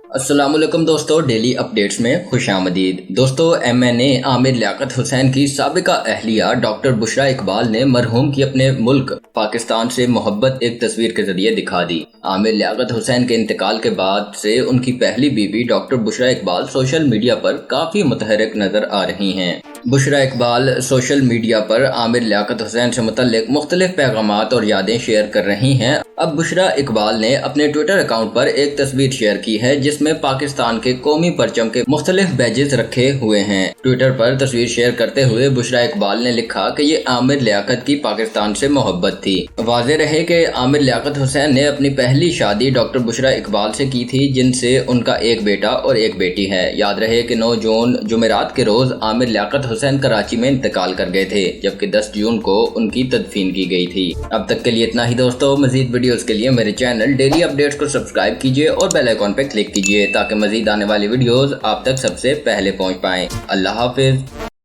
अस्सलाम वालेकुम दोस्तों, डेली अपडेट्स में खुश आमदीद। दोस्तों, MNA आमिर लियाकत हुसैन की साबिका अहलिया डॉक्टर बुशरा इकबाल ने मरहूम की अपने मुल्क पाकिस्तान से मोहब्बत एक तस्वीर के जरिए दिखा दी। आमिर लियाकत हुसैन के इंतकाल के बाद से उनकी पहली बीवी doctor Bushra Iqbal social media पर काफी मुतहरिक नजर आ रही हैं। बुशरा इकबाल सोशल मीडिया पर आमिर लियाकत हुसैन से मुतल्लिक मुख्तलिफ पैगामात और यादें शेयर कर रही हैं। अब बुशरा इकबाल ने अपने ट्विटर अकाउंट पर एक तस्वीर शेयर की है जिसमें पाकिस्तान के कौमी परचम के मुख्तलिफ बैजेस रखे हुए हैं। ट्विटर पर तस्वीर शेयर करते हुए बुशरा इकबाल ने लिखा कि ये आमिर लियाकत की पाकिस्तान से मोहब्बत थी। वाज़ेह रहे कि आमिर लियाकत हुसैन ने अपनी पहली शादी डॉक्टर बुशरा इकबाल से की थी, जिनसे उनका एक बेटा और एक बेटी है। याद रहे कि 9 जून जुमेरात के रोज आमिर लियाकत हुसैन कराची में इंतकाल कर गए थे, जबकि 10 जून को उनकी तदफीन की गई थी। अब तक के लिए इतना ही दोस्तों। मजीद वीडियोस के लिए मेरे चैनल डेली अपडेट्स को सब्सक्राइब कीजिए और बेल आइकॉन पर क्लिक कीजिए ताकि मजीद आने वाली वीडियोस आप तक सबसे पहले पहुंच पाएं। अल्लाह हाफिज।